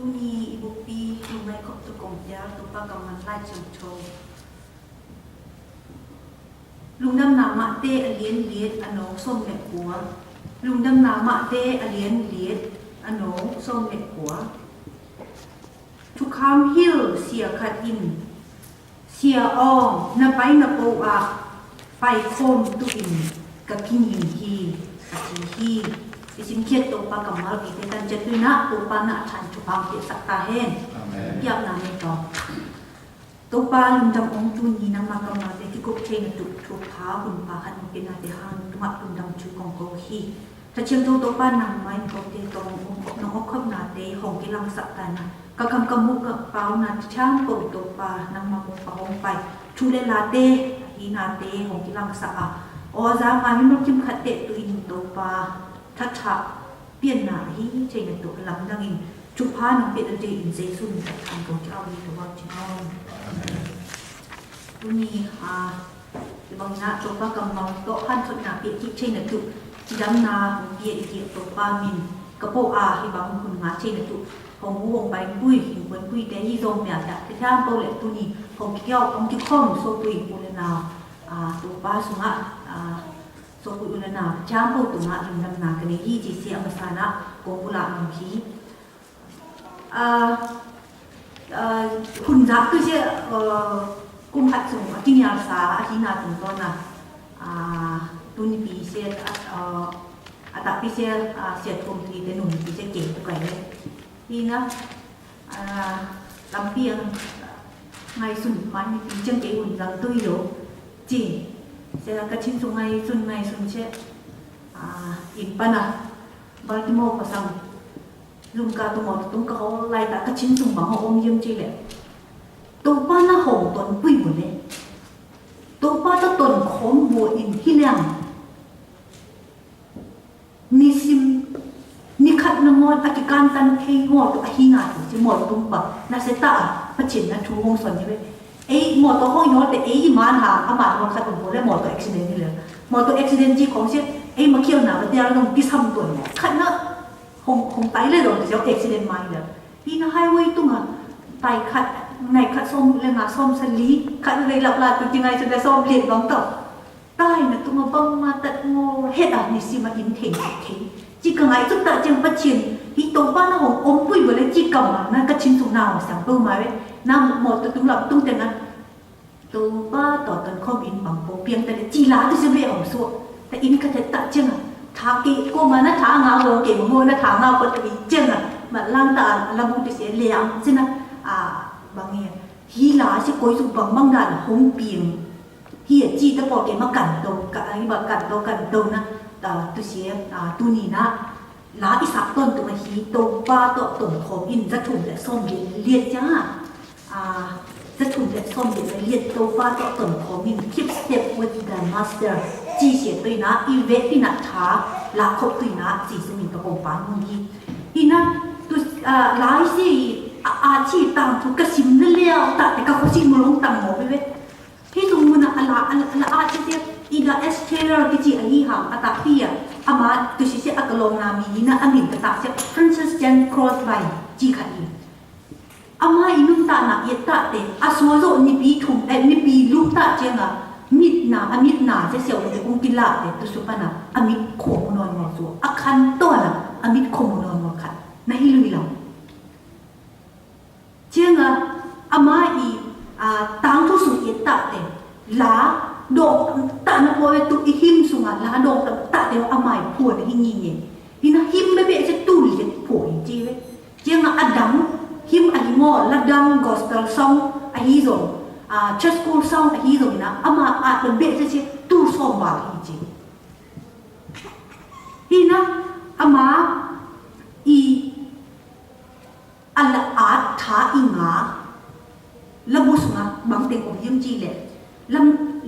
Tuni ibu pi lumai kop tu kongja tupa kaman lai chong lungdam nama te alien liet ano som le kwa lungdam nama te alien liet ano som le kwa to come hill sia khat in sia ong na pai na po a pai khom tu in ka kin yin hi ka chi hi isin kiet to pa kamal ki te tan jetu na to pa na than chu pang ke sakta hen yap na me to to pa lungdam ong tu ni na ma kamal te ki kop chen tu thu pha hun pa han pe na te han tu ma lungdam chu kong ko hi ta chen to pa nang mai ko te to ong ko no khop na te hong ki lang sakta na ka kam kam mu ka pau na chang ko to pa nang ma ko pa hong pai chu le la te hi na te hong ki lang sa a o za ma mi no kim khat te tu in to paทัชชะเปลี่ยนหน้าที่เจนตัวหลังดังอินจุพานังเปลี่ยนใจอินเซซุนจากทางของเจ้าดีตัวจีนองตัวนี้บางนาจุพากำลังโตขั้นสุดหน้าเปลี่ยนที่เจนตัวจีดังนาของเปลี่ยนที่ตัวปามินกระโปอาที่บางคนมาเจนตัวของหูวงไปปุ้ยหิวเป็นปุ้ยแต่ยี่โซมเนี่ยจากที่ท่านโตเล็ตัวนี้ของเกี่ยวของที่ข้อมโซตุยปุเรนาตัวปาสุงะso ku ulana jampo tunga lungdam na kane hi ji si amasana ko pula mangki hun za ku je kum hat sung ating ya sa ahina tung to na tuni pi se ata pi se se thom ti te nun pi se ke tu kai le hi na lam pi ang ngai sun man pi chang ke hun dang tui lo ji saya kacin sungai sunce impana Baltimore pasang lungka tu mau tung kau lai tak kacin sung bang om yem cile topa na hong ton pui boleh topa ta ton khom bo in hilang nisim nikat na mo akikan tan kei mo tu ahinga tu si mo tung pa na seta pacin na tu hong son jeมอตัวห้องย้อนแต่มันหาอามาตัวขัดตัวหัวและมอตัวอุบิเหตุนี่เลยมอตัวอุบิเหตุจีของเช่นมาเขี่ยวหนามันเดียวเราต้องพิสูจน์ตัวเนี่ยขัดนะคงไตเลยเราจะเอาอุบิเหตุมาเลยที่น่าให้ไว้ตุ้งอ่ะไตขัดในขัดส้มเรื่องส้มสลีขัดอะไรหลับๆตัวจริงไงจะได้ส้มเลี้ยงน้องต่อได้นะตุ้งมาบังมาตัดงอเฮ็ดนี่สิมาอินเทนจีกังไงจุดตัดจังปัจฉินที่ตรงบ้านเราของอมปุ้ยบริจีกังนั่นก็ชิ้นสุนาวสั่งเปิ้ลมาไว้น้ำหมดตัวตุ้งหลับตุ้งแต่นั้นตัวบ้าต่อตอนข้อมินบางโปเพียงแต่จีลาที่จะเบี้ยของสัวแต่อินก็จะตัดจังทากีกูมานะทางเงาโลเก็บมัวนะทางเงาคนจะมีจังมาล่างตาละมุดเสียเลี้ยงใช่ไหมบางอย่างฮีลาจะโกยสุบังบางด่านหงเปียงฮีจีตะปอเก็บมากันโตกับไอ้บักกันโตนะตัวเสียตัวนี้นะลาอีสักต้นตัวมาฮีตัวบ้าตัวตุ่มของอินจะถูกแต่ส้มเลียดจ้าจะถูกแต่ส้มเลียดตัวบ้าตัวตุ่มของอิน keep step with the master จีเสียตัวนะอีเวทีนัทธาลาคบตัวนะจีสมิงกระโปรงปานมุงีอีนะตัวหลายสิอาชีพต่างทุกกระสิมนั่นเลี้ยวแต่ก็เขาสิมลงต่างหมอไปเว้ยพี่ตุงมันอะไรอาชีพอีดาเอสเทเลอร์กิจิอาฮีหางอัตปีอะอามาตัวชิเซอักลงนามีนะอามินตะตาเซฟรานซิสเจนครอสไบจีขัดอีอามาอินุตานะเยตาเตอาสวโซนิปีถุมนิปีลูกตาเจงะมิดนาเจเสียวเดอุงกิลาเตตุสุปนะอามิดโคมนอนมอสัวอาคันตัวนะอามิดโคมนอนมอขัดนะฮิลุยลองเจงะอามาอีตางทุสุเยตาเตลาดอกตาหน้าพอเวตุหิมสุงาลาดอกตาเดียวอามายผัวในหิ้งยิงหินะหิมไม่เป็นจะตุลิผัวจีเวเจ้าอดัมหิมอหิมอลาดังกอสเปลซองอหิโซเชสคูลซองอหิโซนะอามาเป็นเบสจะตูซองบาหิจีหินะอามาอีอัลอาท้าอิงาละบุษงาบางเต็งของยิมจีเลย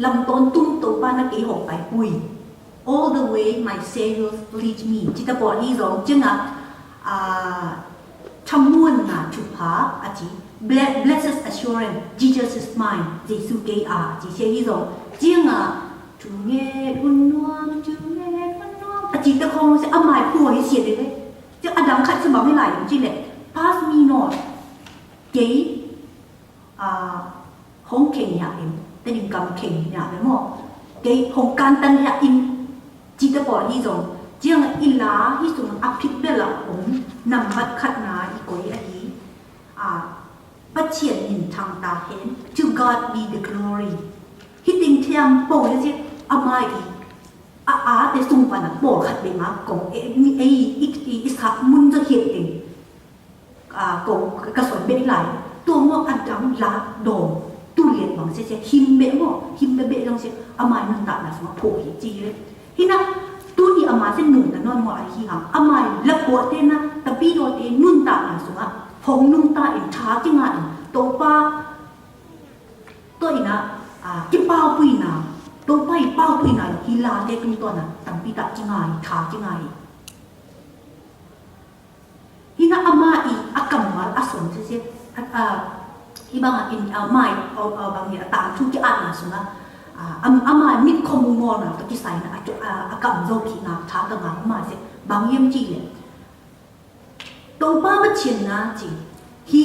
ลำต้นตุ้มตัวป้านักเอ๋หงไปปุย all the way my Savior leads me จิตบอลีร้องจึงชมวนนะชุพาอาจี blessed assurance Jesus is mine เจสุเกอาจีเชยร้องจึงจุเงอุนนวมอาจีตะคองจะเอาไม้ผัวให้เสียเลยจึงอดัมขัดสมองไม่ไหลจริงเลย pass me not cái hong keng nhà em tên in cầm keng nhà em mò cái hong can tan nhà in chỉ ta bỏ hi rồi chỉ là in lá hi sung áp phích bê là ống nằm bắt khát ná i coi ấy bắt triển nhìn thằng ta hén to God be the glory hi tình thiam bỏ cái gì amai te sung pa na bỏ khát bê má còn ít sạc mun cho hiện tình còn cái sỏi bê lại tôi mua ăn trắng lá đồ tu luyện bằng sẽ him bể trong sẽ amai nâng tạ là số phổ hiện chi đấy khi nào tu ni amai sẽ nung là non ngoại hi ham amai lập bộ tên na tapi đồ tên nung tạ là số hồng nung tạ in thá cái ngạn tổ pa tôi na cái bao bì na tổ pa bao bì na hi la để tung to na tapi tạ cái ngài thá cái ngài hi na amai akam mal asom sẽ ibang in mai bang ni ta thu ki an na sunga ama mit khom ngol na to ki sai na akam zo ki na tha ta ma ma se bang yem chi le to ba ma chin na chi hi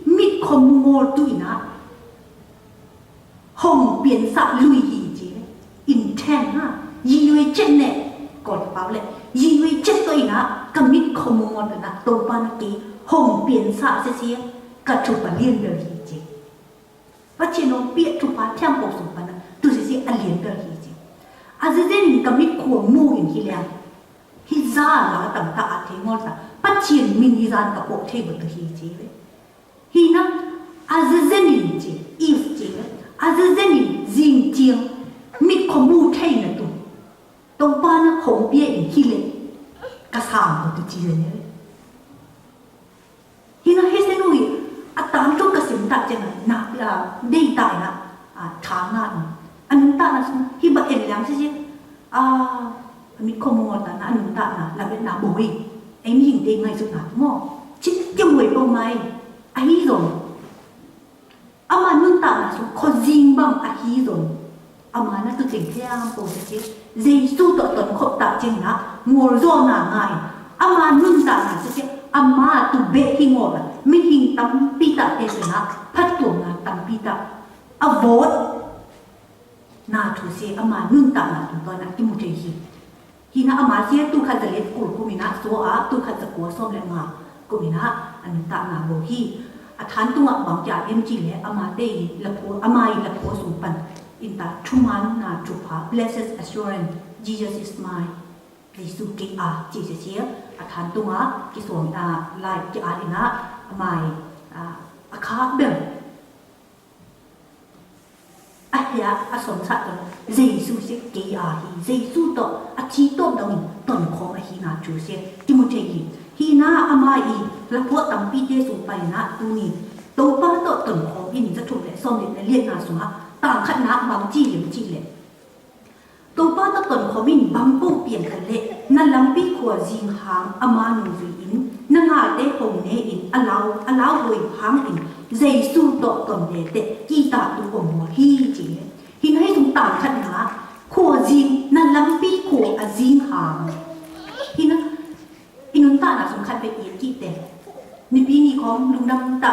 mit khom ngol tu na hong biến sa lui hi chi intent ha yi yui chen ne ko pa le yi yui chen to ina ka mit khom ngol na to ba na ki hong biến sa se ka chu pa lien de hi chi và chỉ nó biết chụp phá theo cuộc sống này, tôi sẽ alien được gì chứ? Giờ đây mình cầm ít của mua hình gì liền, hi ra là tầm ta thế ngon ta, bắt chuyện mình hi ra cả bộ thế bật hi chứ đấy, hi na, giờ đây mình chứ, if chứ, giờ đây mình riêng chiang, mình không mua thế nữa tụi, tụi ba nó không biết hình hi lên, cái sao mà tụi chị này, hi na hết sẽ nuôi tám trong cái sinh ta chẳng là đây tại là tháng ngàn anh ta là khi bạn em làm gì mình không muốn ta là anh ta là bên nào bồi em nhìn thấy ngay rồi ngó chứ cái người bao mai ấy rồi mà nương ta là có riêng bằng ấy rồi mà nó tự chỉnh theo bồi chứ dây su tự tuần khóc tạ chừng là ngồi do là ngài mà nương ta là chứ mà tụ bệ khi ngồi là mình hình tâm pita thế rồi na phát tuồng na tâm pita vote na thu se ama nun ta na tu na ki mu te hi na ama se tu kha zale ku mi na so tu kha ko som le nga ku mi na an ta na bo hi than tu bang ja em chi le ama te la pho ama la pho su pan in ta thuman na chu pha blessed assurance Jesus is mine Lisu ki chi se se than tu ki som lai ki ina mai khá bền ya son sa to Giêsu sẽ kỳ hi Giêsu to chi to dong ton kho hi na chu se ti mu che hi na amai la pho tam pi te su pai na tu ni to pa to ton kho in za thu le som le lien na su ha ta khat na bang chi le to pa to ton kho min bang po pian khan le na lam pi kho jing hang ama nu vi in na nga te hong ne in allow hoi hang in Giêsu to ton le te ki ta tu om hi chi hi na tung ta khat na kho jing na lam pi kho a jing hang hi na inun ta na sum khat pe ki te ni pi ni khom lung dam ta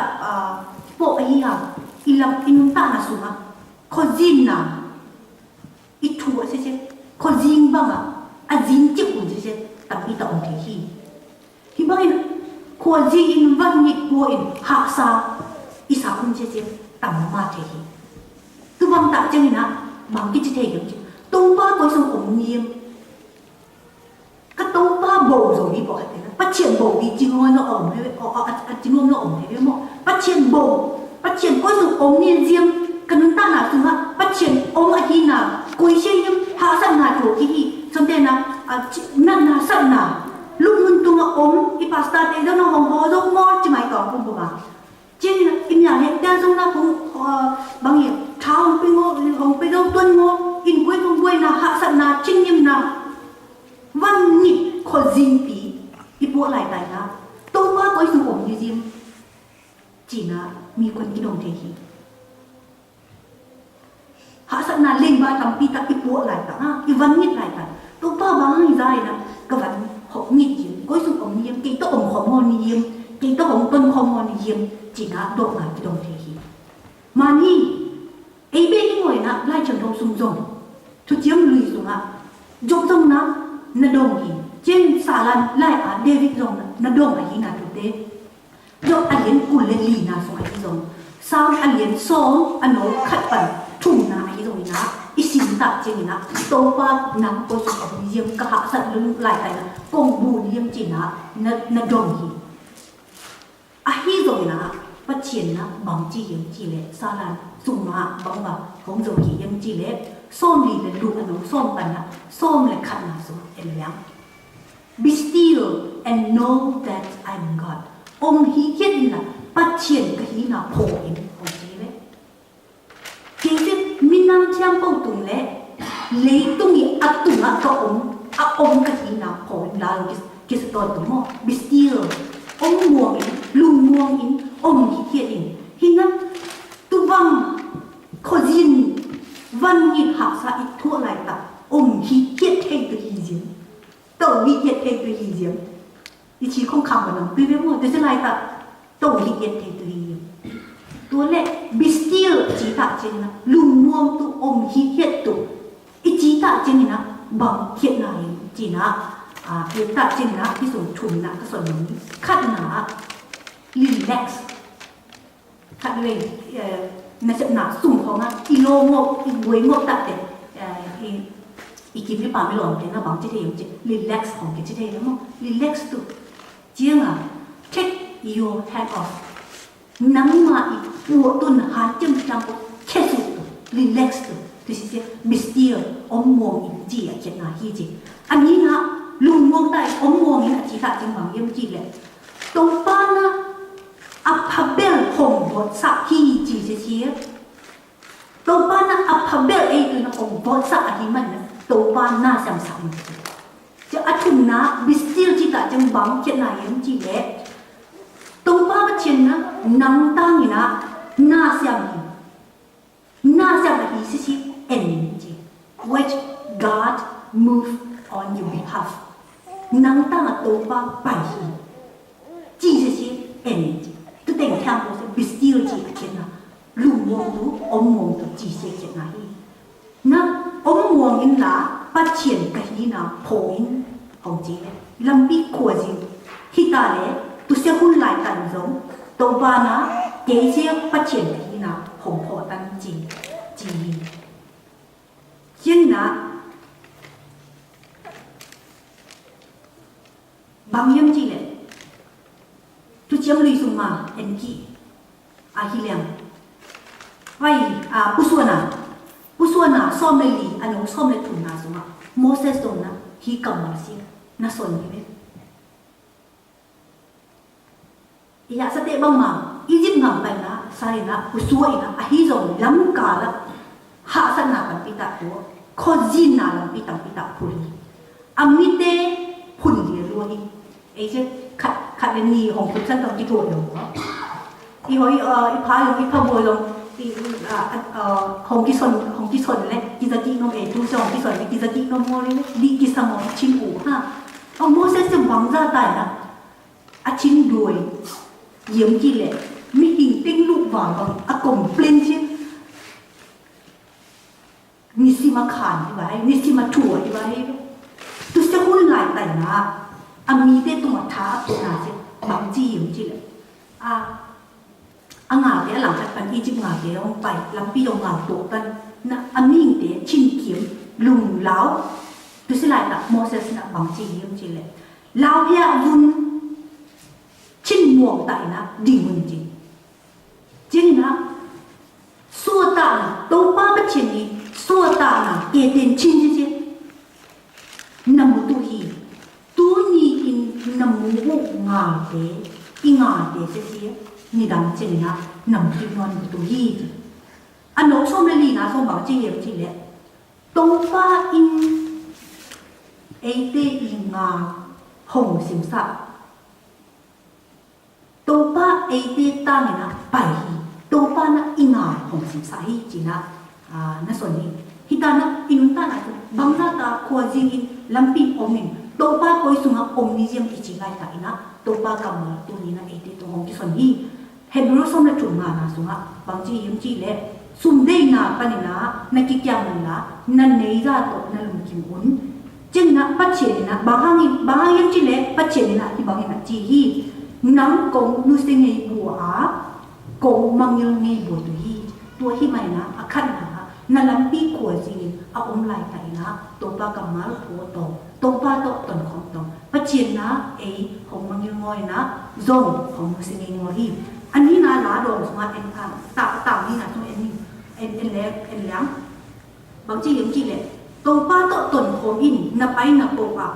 po ai ha ilam inun ta na suma kho jin na i thu se kho jing ba ma a jin chi ku se tam pi ta on the hi ba in kho jing in van ni ko in ha sa isa kun se tam ma the hi tu bang ta chang na bang ki che hi chi tu ba ko sum om niêm cái tu ba bồ rồi đi bỏ thế bắt triển bồ đi chỉ ngồi nó ổn hay chỉ ngồi nó ổn hay mà bắt triển có sự ổn niên riêng cái chúng ta là chúng ta bắt triển ổn ở khi nào cuối xe nhưng hạ sẵn là chỗ khi xong tên là năn là sẵn là lúc mình tung ổn cái pasta thế đó nó hồng hò giống ngon chứ mày còn không có trên là im nhà hiện ra chúng ta cũng bằng hiểu tháo hồng bây giờ tuân ngô in cuối cùng quay là hạ sẵn là trinh nghiêm nào văn nhịp khó dinh phí ít bộ lại tại là tôi qua có sự ổn như riêng chỉ là mi quân cái đồng thể hi hạ sẵn là lên 300 pi ta ít bộ lại tại ít văn nhịp lại tại tôi qua bao nhiêu dài là các bạn họ nhịp chỉ có sự ổn như cái tôi ổn khó ngon như riêng cái đó không tuân không ngon hiếm chỉ là độ ngài cái đồng thế hi mà ni ấy bên ngồi na lại chẳng đâu sung rong thu chiếm lùi xuống à dọc rong na đồng hi trên xà lan lại à David rong na đồng à hi na thực tế dọc anh liền cùn lên lì na xuống hi rong sao anh liền xóm anh nói khát bẩn thùng na hi rong na isin ta trên na tô pa nắng có sự ở riêng cả hạ sẵn lưng lại cái na công bù riêng chỉ na đồng hi à hi rồi na phát triển na bằng chi hiểm chi lệ xa lan dùng mà bằng mà không rồi chi hiểm chi lệ xóm lì là đủ anh nói xóm bẩn na xóm là khát na xuống em lắm be still and know that I'm God ông hi hiện là phát triển cái hi na phổ in không chi lệ cái gì mình nằm trong bao tung lệ lấy tung gì ắt tung ắt có ông cái hi na phổ in là cái sự tốt đúng không be still ông muông in lùng muông in ông hi hiện in hi na tu vang khó zin văn nhị học sa ít thua lại ta ông hi hiện thay từ hi diễm tổ hi hiện thay từ hi diễm ý chí không khăm vào lòng tuy biết một tôi sẽ lại ta tổ hi hiện thay từ hi diễm tôi lệ be still chỉ ta trên là lùng muông tu ông hi hiện tu ý chí ta trên là bằng hiện này chỉ là hiện tại trên là cái số thùng là cái số này khát là relax khát lên nó sẽ nạp sung không á kilo ngọc với ngọc tại để ý kiến với bà mới làm thế nó bằng chế thêm relax không cái chế thêm đúng không relax tu chiang take your head off nắng mà của tuần hà châm trăm kết thúc relax tu thì sẽ be still ông muông chỉ ở trên nào hi chỉ anh ấy là lùng muông tại ông muông là chỉ tại trên bằng yếm chỉ lệ tàu ba na apabel hồng bột sa hi chỉ sẽ chia tàu ba na apabel ấy từ nó hồng bột sa hi mình tàu ba na sam sam chứ ở thùng na be still chỉ tại trên bằng trên nào yếm chỉ lệ tàu ba bắt trên na nắng tang ni na sam hi sẽ chia energy which God move on your behalf nắng tang ở tàu ba bài hi chỉ sẽ chia energy tôi tình tham của sẽ be still chỉ ở trên nào lùng muông tú ông muông tú chỉ sẽ trên nào hi na ông muông in là phát triển cái gì nào phổ in không chỉ làm bị khổ gì khi ta lẽ tôi sẽ hun lại tận giống tàu ba na cái sẽ phát triển cái gì nào không phổ tận chỉ hiện na bằng yếm chỉ lệ tu chiếm lì sung mà en ki hi liang vai pusuana som le li ano som le thun na suma Moses dong na hi kam ma si na son ni be ya sa te bang ma Egypt ngam pai na sai na pusua ina hi zong lam ka la ha sa na kan pita ko kho jin na lam pita phuri amite phun li lo ni ai je khát lên nhì hồng phun sân đồng chỉ thổi đồng đó thì hỏi phá bồi đồng thì hồng kỳ xuân này kỳ gia kỳ nó về tu song kỳ xuân kỳ gia kỳ nó mua lên đi kỳ sang món chín ủ ha ông mua sẽ dùng bằng gia tài là chín đuổi yếm kỳ lệ mi hình tinh lụ vào bằng cổng lên chứ nisi mà khàn như vậy nisi mà thủa như vậy tu sẽ hôn lại tài là amite tu matha na se bang ji yim ji le anga de lang khat pan Egypt nga de ong pai lampi ong nga to kan na aming de chin kim lung lao tu se lai ta Moses na bang ji yim ji le lao ya vun chin muang tai na ding mun ji jing na suo ta na to pa ba chin ni suo ta na ke den chin ji ji nam tu hi nằm ngủ ngà để sẽ xí ni đam trên na nằm chim non của tôi hi anh nói xong lên lì na xong bảo chị em chị lệ tông pha in tê in ngà hồng xiêm sa tông pha tê ta này na bảy hi tông pha na in ngà hồng xiêm sa hi chỉ na xuân hi hi ta na in ta na bang ra ta khoa jing in lampin omin to pa koi sunga omniscient ichingai ta ina to pa kamal tu ni na ete to hong ki son hi hebrew som la chunga na sunga bangji yim chi le sum dei na panina na ki kyam na na nei ra to na lum kim un ching na pa che na bang yim chi le pa che na ki bang na chi hi nang kong nu sing ngei bu a kong mang yil ngei bu tu hi to hi mai na akhan na lam pi ko ji a lai ta ina to pa kamal pho to pa to ton khom to pa che na e hong mang yil ngoi na zong hong sing ngei ngoi hiอันนี้นะลาดองสมาเอ็นพันต่างนี่นะตรงเอ็นเล็กเอ็นเลี้ยงบางทียังจีเลยตรงป้าต่อต้นโคอินนับไปนับโปะ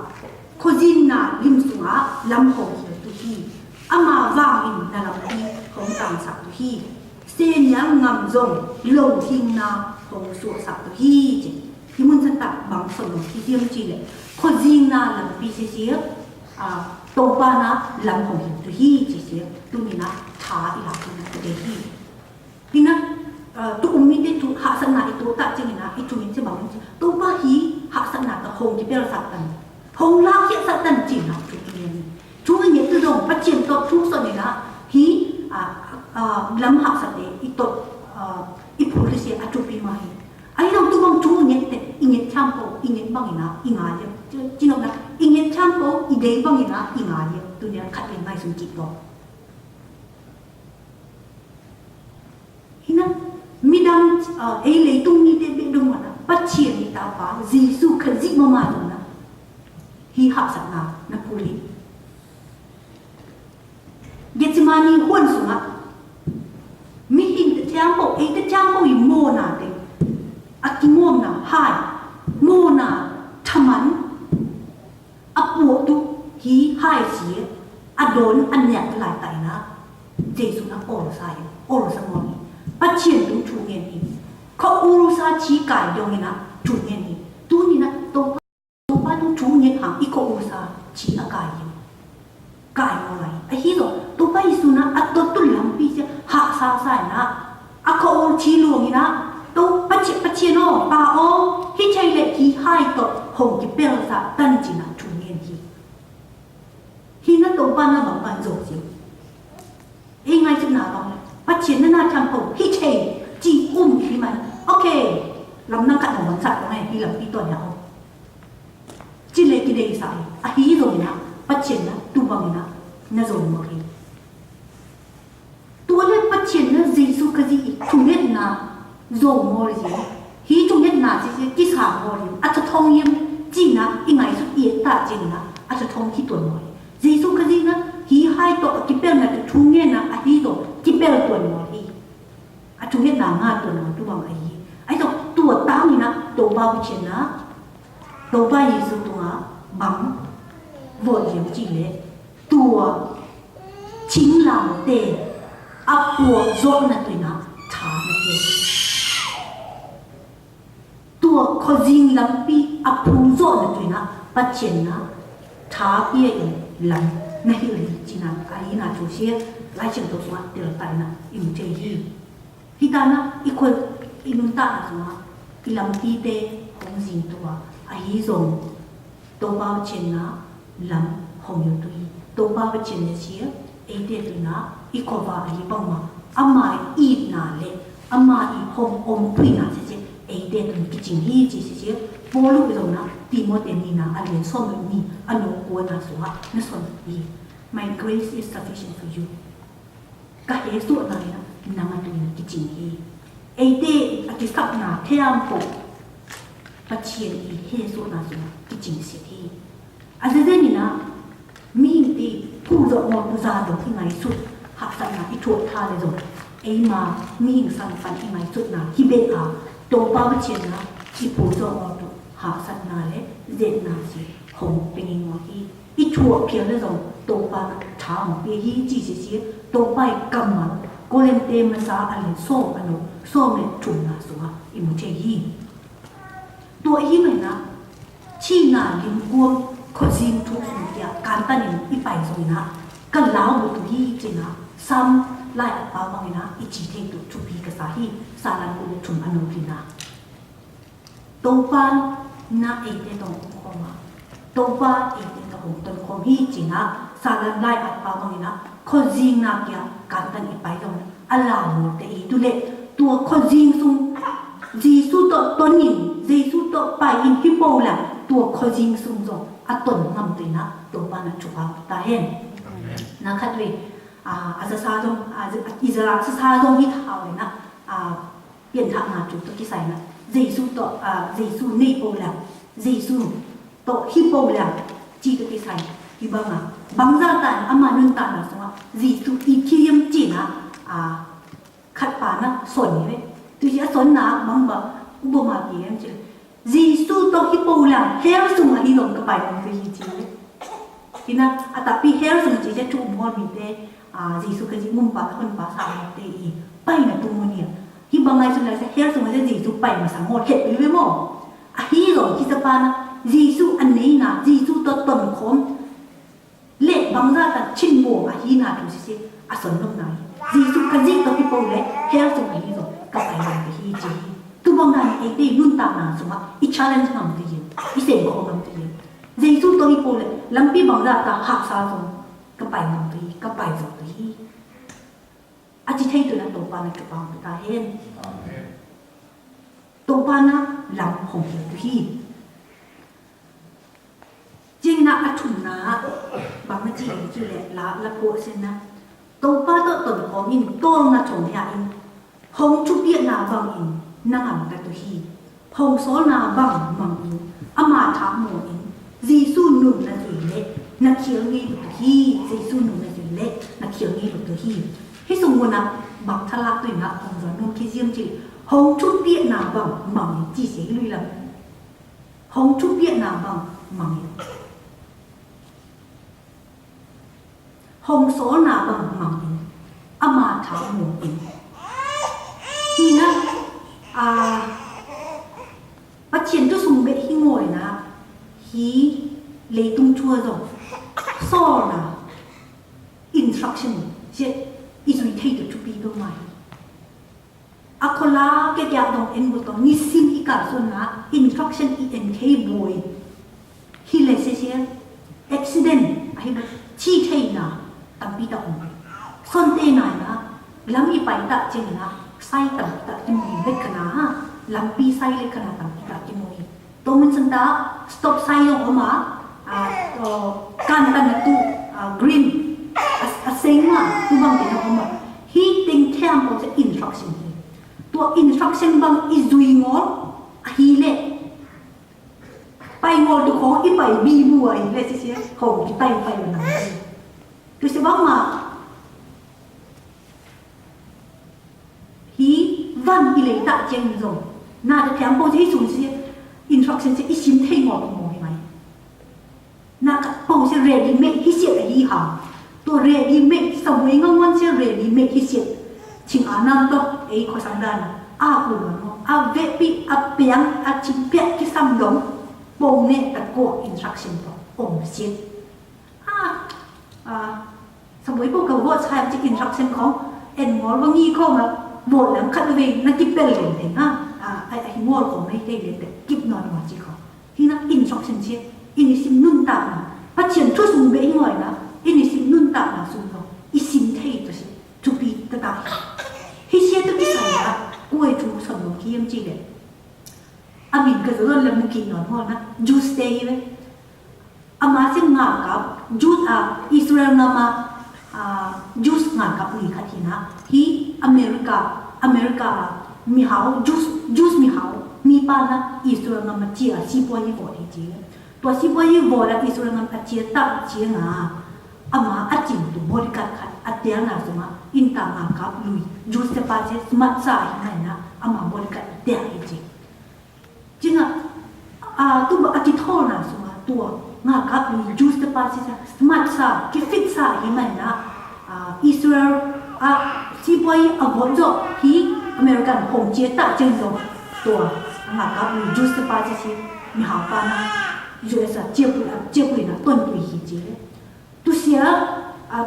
โคจินนะลิมสุงะลำโพงตุฮีอามาวางอินนะลำพีของต่างสักตุฮีเสียนยังงำจงโลทิงนาของสัวสักตุฮีจีที่มันจะตัดบางส่วนที่เทียมจีเลยโคจินนะลำพีเสียตรงป้านะลำโพงตุฮีจีเสียตุนี่นะอีหลักนะประเดี๋ยวที่นั่นตัวมีได้ตัวหาสนาตัวตัดจริงนะอีตัวนี้จะบอกว่าตัวบ้าฮีหาสนาตัวหงที่เป็นสัตว์ตันหงลากเขียนสัตว์ตันจริงนะตัวนี้ช่วงนี้ตัวดงปัจเจนตัวทุกส่วนเลยนะฮีลำหักสัตว์เดอีตัวอีผู้ที่เสียอาจุปีมาฮีไอ้เราตัวบางช่วงนี้แต่อีเงี้ยช่างโปอีเงี้ยบางนะอีงาเดียวจริงนะอีเงี้ยช่างโปอีเดย์บางนะอีงาเดียวตัวนี้ขัดเป็นไม่สมจิตตัวมีดังเอเลยตรงนี้เด็กดงนะปัจเจียนตาฟ้าจีสุขจิตมาตรงนั้นฮีหักสักนานักพูดเยจิมานีหุ่นสุงะมีหินตะจามโปเอตะจามโปอีโมนาเดอากิโมนาหายโมนาทมันอปวตุฮีหายเสียอโดนอันเนี้ยหลายไตนะเจสุนะโอรสายโอรสมองปัจเจียนดูถูกเงินนี่เขาอุรุสาชีกายดงนี่นะถูกเงินนี่ตัวนี้นะตัวป้าต้องถูกเงินหางอีกอุรุสาชีอากายอยู่กายอะไรไอ้ที่ตัวป้าอิสุนะอัตตุลำปีเสียหักซาใส่นะอะเขาอุชีลวงนี่นะตัวปัจเจียนอ๋อป้าอ๋อที่ใช้เล็กที่ให้ตัวหงที่เป็นซาตั้งจีนะถูกเงินที่นั่นตัวป้าน่ะบางปันโจจิวเองไงจะหนาบ้างปัจเจียนน่าทำผมฮิเชจีที่มันโอเคลำนั่งขัดของมันสัตว์ตรงไหนที่ลำปีตัวเนี้ยจีเล็กกินได้สายอ่ะฮีโร่นะปัจเจียนนะตัวบางนะน่าโจมมากเลยตัวเล็กปัจเจียนนะจีสุขจีทุ่งเย็นนะโจมมากเลยฮีทุ่งเย็นนะจีกิสามมากเลยอาจจะทองยิ้มจีนะอีไงสุดเอียดตาจีนะอาจจะทองที่ตัวมากจีสุขจีนะฮีให้ตัวกิเปลนะทุ่งเย็นนะอ่ะฮีตัวกิเปลตัวมากอาทุกอย่างงาตัวนั้นตัวบางไอ้ตัวตั้งนี่นะตัวบ้าวิเชนะตัวบ้ายิสุตัวบังวอดเยี่ยมจีเลยตัวชิงหลังเตะอัปวดโจนนั่นตัวนะทานั่นเองตัวขจิงลำปีอัปวดโจนนั่นตัวนะปัจเจนะทาเปียงลำไม่หิวจีน่ะไอ้น่ะจูเชียไล่เชิงตัวสวัสดิ์เดือดตายนะอิมเจฮีฮิตานะอีคนอินุนตานะสมาอิลำปีเตหงจิงตัวอาฮิซงตัวบ้าเชนนะลำหงยุตุยตัวบ้าเชนเสียเอเดตุนะอีกว่าอาฮิบังมาอามาอีนาเลอามาอีหงอมตุยนะเสียเอเดตุนกิจิงฮีจีเสียโบลูไปตรงนะตีโมเตนีนะอันเลียนส้มมีอันโนกัวนะสวะนั่นส่วนอี My grace is sufficient for you ก็เอสุอะไรนะนำมาดูนะกิจิงฮีเอเดอธิสักนาเทียมปกปัจเจียนอีเฮสุนาสุกิจิงเสียทีอาจจะได้นี่นะมีที่ผู้รอมอซาดที่ไงสุดหักสันนาที่ทั่วท่าเลยจงเอมามีหิงสันฟันที่ไงสุดนะที่เบอาตัวป้าปัจเจียนนะที่ผู้รอมอหักสันนาเลยเจ็ดนาสิหงเป็นยังไงที่ทั่วเพียงเลยจงตัวป้าช้าของเปียฮีจีเสียตัวป้ากำมันก็เล่นเต็มมาซาอะไรส้มอันนู้ส้มเนี่ยจุนนาสัวอิมุเจฮีตัวฮีเหมือนนะชีนาลิมกวงขจิมทุกสิ่งอย่างการตัดนินอีไปส่งนะกันล้าวบุตรฮีเจนะซ้ำไล่อัปปาบางนะอีจีเทงตุทุพีกษาฮีสารันบุญชุมอนุพินาตัวปานนาเอเดตองคอมาตั toba itin ka hong ton khom hi china salan lai at pa mangina khojing na kya kantan ipai dong alamu te i tule tua khojing sung jisu to tonin jisu to pai in hipo la tua khojing sung zo aton ngam te na toba na chupa ta hen na khatwe asa sa dong izara sa dong hi thao na pian thak na chu to ki sai na jisu to jisu nei po la jisu to hipo la chi to ki sai hi banga bangza tan ama nun tan na so jisu i kiyam chi na khat pa na son ni ve tu ya son na bang ba ubama ki em chi jisu to hipo la her sung a hi long ka pai bang ji chi ve kina atapi her sung chi ja chu mo mi te jisu ka ji mum pa kon pa sa te i pai na tu mo ni hi bangai sung la se her sung ja jisu pai ma sang mo het ve mo a hi lo ki sa pa na jisu an nei na jisu to ton khom le bangza ta chin bo a hi na tu si a son nom nai jisu ka ji to people le her sung hi lo ka pai na hi ji tu bang na e te nun ta na suma I challenge nam ti yin I sen ko nam ti yin jisu to people le lampi bangza ta ha sa sung ka pai nam ti ka pai zo ti a ji thai tu na to pa na chu pa ta hen to pa na lam hong hi jing na athun na bang na ji ji le la po sen na to pa to ton ko in to na chong ya in hong chu pia na bang in na ngam ta tu hi hong so na bang mang in ama tha mo in jisu nu na ji le na khiang ni tu hi jisu nu na ji le na khiang ni tu hi hi sung mo na bang thalak tu na hong zo nu ki jiam ji hong chu pia na bang mang in ji se lui lam hong chu pia na bang mang in hong số na bằng mang in ama thảo mù in thì na bắt triển cho sùng bệ hi ngồi na hi lấy tung chua rồi so na instruction chứ isui thay được chụp đi đâu mà akola cái gia đồng em một đồng ni sim hi cả xuân na instruction INK boy hi lấy xe accident ai bắt chi thay na tam pi ta hong son te na na lam I pai ta chen na sai tam ta ki mo le kana lam pi sai le kana tam pi ta ki mo to mun san ta stop sai yo ma kan ta na tu green a sing ma tu bang te no ma he ting tham of the instruction to instruction bang is doing all hi le pai ngol tu ko I pai bi bu ai le si si ho ki pai pai na tu se bang ma hi van I le ta chen zo na de pian po ji su si instruction se I sim thei mo mo mai na ka po se ready make hi se hi ha to ready make sa wi ngam wan se ready make hi se ching anam to e ko sang dan a ku mo a ve pi a piang a chim pe ki sam dong po ne ta ko instruction to om seสมัยพวกเขาว่าใช้จะ instruction ของเอ็นมอลว่างี้เขามาโบดหลังคัดเวงนักกิบเป็นเลยเองไอ้มอลของไม่ได้เลยแต่กิบนอนหัวจีเขาที่นัก instruction เชี่ยอินิสิมนุ่นตานะพัชเชียนทั่วสมุนเบงหน่อยนะอินิสิมนุ่นตานะสุ่มเขาอิสิมเทยตัวสิทุบีตะตาฮิเชียตัวที่ใส่ละกล้วยจูสมุนขี้ยมจีเลยอามินก็จะเริ่มมุกินนอนหัวนะจูสเตย์เลยอามาเส้นงากับจูสอิสราเอลนามาjuice ngan ka pui khathina hi America mi hau juice mi hau mi pa na Israel ngam chi a si po ni bo thi chi to si po yi bo la Israel ngam a chi ta chi nga ama a chi tu bo ri ka khat a te na suma in ta nga ka lui juice se pa che smart sa hi na ama bo ri ka te hi chi jinga tu ba a ki tho na suma tu nga ka lui juice se pa che smart sa ki fit sa hi na Israel si boy avoid zo hi American hong chia ta chen zo to nga ka lu juice pa chi chi mi ha pa na US chia pu na ton pu hi chi tu sia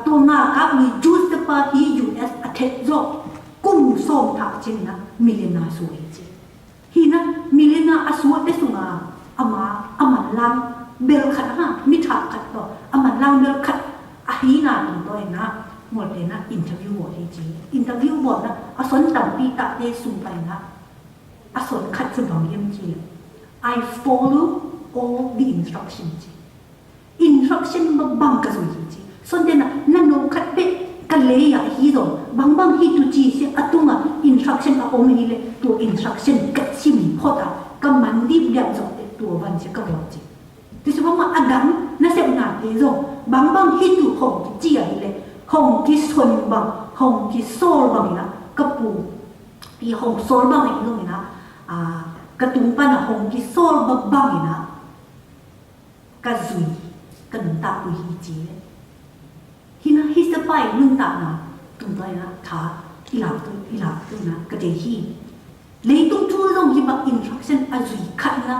to nga ka lu juice pa hi US attack zo kum som tha chen na milena su hi chi hi na milena asu te su nga ama lang bel khat ha lang bel khat ahina tum to na ngol te na interview bo hi chi interview bo na ason tam pi ta te sum pai na ason khat chu bang yem chi I follow all the instructions instruction ba bang ka so hi chi son te na no khat pe ka le ya hi do bang bang hi tu chi se atunga instruction a om hi le tu instruction ka sim phota ka man dip dia zo te tu van che ka bo chi tu se ba ma adam na se na te zo bang bang hi tu hong chi ya hi le hong ki son bang hong ki sol bang na ka pu pi hong sol bang ai lo na ka tung pa na hong ki sol ba bang na ka zui ka nun ta pu hi chi le hina hi sa pai nun ta na tung pai na tha ila tu na ka de hi le tung chu long hi ba instruction a zui khat na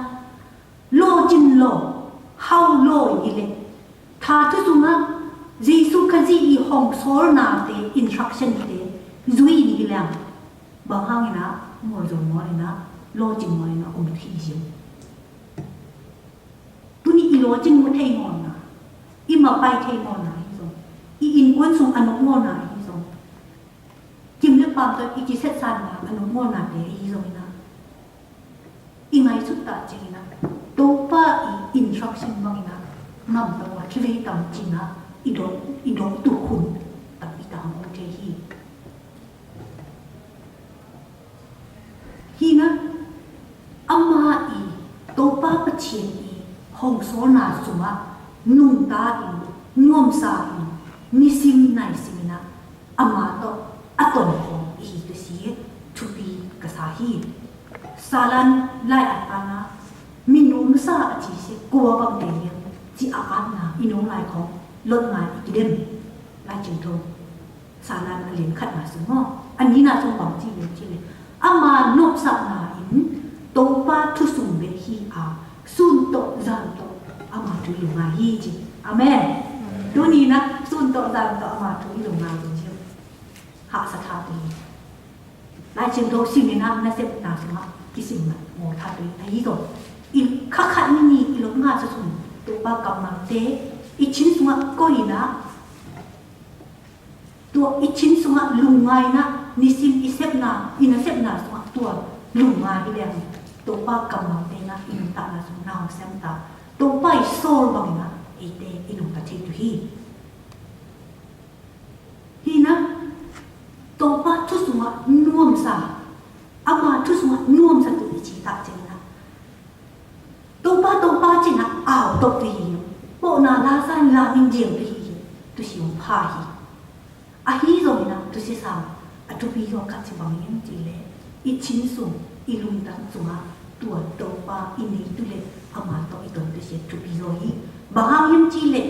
lo jin lo how lo i le tha tu su na Jesu ka ji i hong sol na te instruction te zui ni lang ba hang na mo zo mo na lo jin mo na om thi ji tu ni i lo jin mo thei mo na i ma pai thei mo na i in quan sung anok mo na hi so kim le pam to i ki set san na anok mo na te hi so na i ngai su ta chi na to pa i instruction bang na nam ta wa thile tam chi na i do tu khun ta pi ta mo te hi na amma i to pa pa chien i hong so na suma nung ta i nuam sa i nisim nai simina ama to aton ko hi to si to be kasahi salan lai atana minum sa chi se ko bang de chi akan na inong lai ko lot ngai ikidem lai chim tho salan alin khat na sumo ani na sung bang chi le ama no sa na in to pa thu sum be hi a sun to zan to ama tu yu ngai hi chi amen tu ni na sun to zan to ama tu yu ngai chi ha sa tha ti lai chim tho sim ni na se na suma ki sim ma mo tha ti ai do in kha kha ni i lo nga sa sum to pa kam ma te i chin sunga ko ina to i chin sunga lungai na nisim isep na ina sep na sunga to lungai i le to pa kam ma te na in ta na sum na sem ta to pa i sol bang na i te i no ta thi tu hi na to pa thu sunga nuam sa ama thu sunga nuam sa tu chi ta chen na to pa chi na ao to tu hi bộ na la san la ning jeng tu hi tu si um pha hi a hi zo na tu si sa a tu pi zo ka chi bang yin chi le i chin su i lung tan sunga tu to pa i nei tu le ama to i ton tu si tu pi zo hi ba hang yin chi le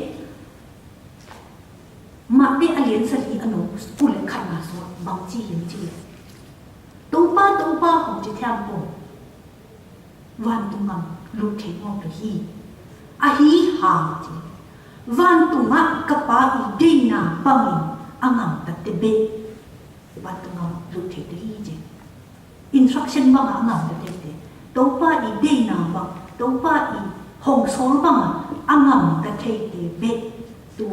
ma te alien sa hi ano pu le khan na so bang chi yin chi le to pa hong chi thiam po van tu ngam lu the ngom tu hi a hi ha chi van tu nga ka pa i de na pangin angam ta te be van tu ngam lu the tu hi je instruction ba angam ta te to pa i de na ba to pa i hong sol ba angam ta te be tu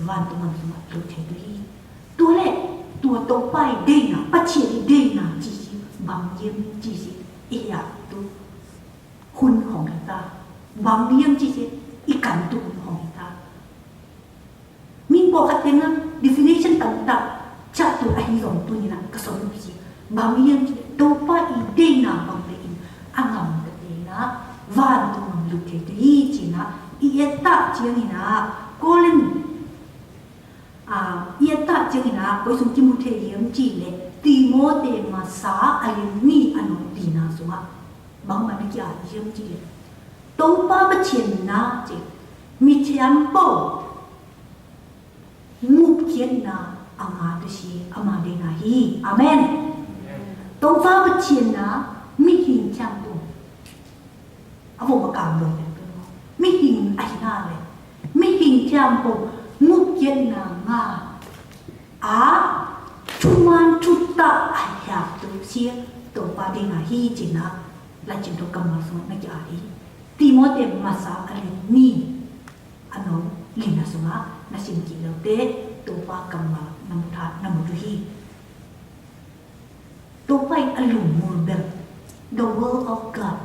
van tu ngam lu the tu hi tu le tu to pa i de na pa chi i de na chi bang yem chi si i ya tu hun hong ta bang yem chi si ikan tu hong ta min po khaten na definition tam ta cha tu a hi rong tu ni na ka son chi bang yem chi to pa i de na bang de in angam de na van tu ngam lu the ti chi na i eta chi ni na kolen i eta chi ni na ko sum chi mu the yem chi le ti mo te ma sa alin ni ano ti na so ma bang ma ni ya yem chi le to pa ba chen na chi mi thiam po ngục kiến na ama tu si ama de na hi amen to pa ba chen na mi hin chang tu avo ba kam lo mi hin ai na le mi hin chang po ngục kiến na nga chuman chutta ai ha tu si to pa de na hi chi na la chin to kam ma so na ki ai ti mo te ma sa ale ni ano ลินาสุมานาสิมกิเลเตตัวปากำมานามุทานามุตุฮีตัวไปอลุมมูลเบล the world of God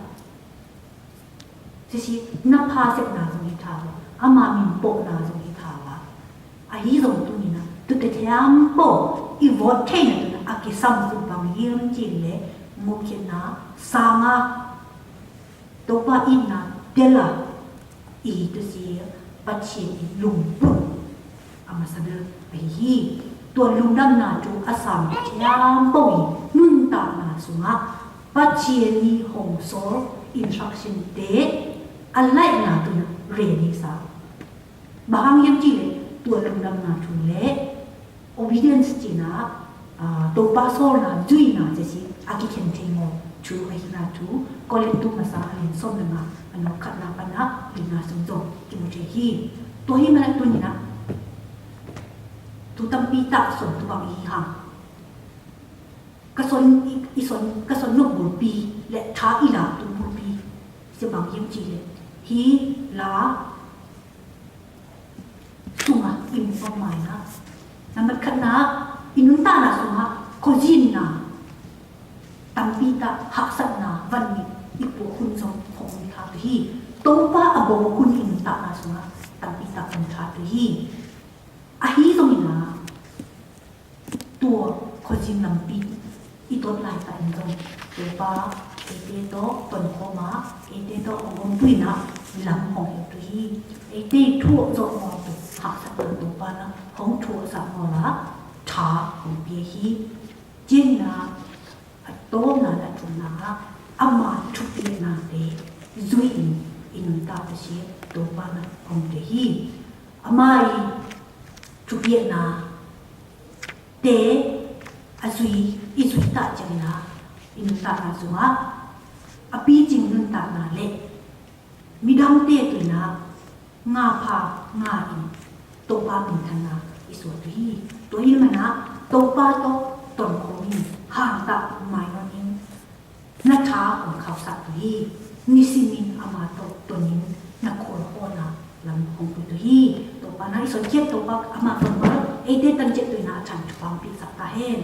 สินับพาเสกนาสมิทาวะอามามิมโปนาสมิทาวะอาฮีสมตุนีนะตุเตเทียมโปอีวอตเทนตุนะอากิซัมสุบังเยี่ยมจิเลมุขนะสามะตัวปาอินนะเดล่าอีตุสีปัจเจกลุงปุ่นอามาสเดอไปฮีตัวลุงดำนาจูอาสามเทียมโปอีนุนตานาสุงะปัจเจนีหงโซอินสตรักชั่นเดอะไรนะตัวนะเรียนิสาบางอย่างจีเลยตัวลุงดำนาจูเล่ obedience จีนะตัวปาโซนะจุยนะจะสิอากิเคนเทโมจูไอฮินาจูก็เล่นตัวมาสาลินส้มนะอันนั้นขัดนาปันนะลินาสมจงกิมุเจฮีตัวฮีมันตัวนี้นะตัวตั้มปีตาส่วนตัวบางอีหังกระสนอีสนกระสนนกบุญปีและท้าอีหลาตัวบุญปีเสียบางยิ่งจีเลยฮีลาสุมาอิมประมาณนะนั่นมันขัดนะอินุนตานะสุมาโคจินนะตั้มปีตาหักสันนะวันนี้อีปัวคุณสมของมิทาตุฮีตัวป้าอบวคุณอินุนตานะสุมาตั้มปีตาคุณทาตุฮีอาฮีตรงนี้นะตัวโคจินลำปีอีตัวลายตาอินตรงตัวป้าเอเตโตต้นโคมาเอเตโตองค์ปุยนะหลังของเอตุฮีเอเตทั่วโจมอตุหักสักตัวป้านะของทั่วสักมอละชาของเบียฮีเจนนะโตนะละจุนะอามาทุกเดือนนะเดจุยอินุนตาตะเชียตัวป้านะของเบียฮีอามาทุกเดือนนะเดอาซุยอิซุยตาจังนะอินุตานาซุงะอปีจิงนุนตานาเลมิดังเตตุนะงาพางาอินตัวปามินทนาอิสวตุฮีตัวฮีมันนะตัวปาโตตนโคมินห่างตาไมายนินนักช้าของเขาสัตตุฮีนิสิมินอามาโตตัวนินนักโคโคนะลำของตุฮีตัวปานะอิสวเจ็บตัวปาอามาตนมาเอเดตันเจ็บตุนะฉันจุปังปิสัตตาเฮน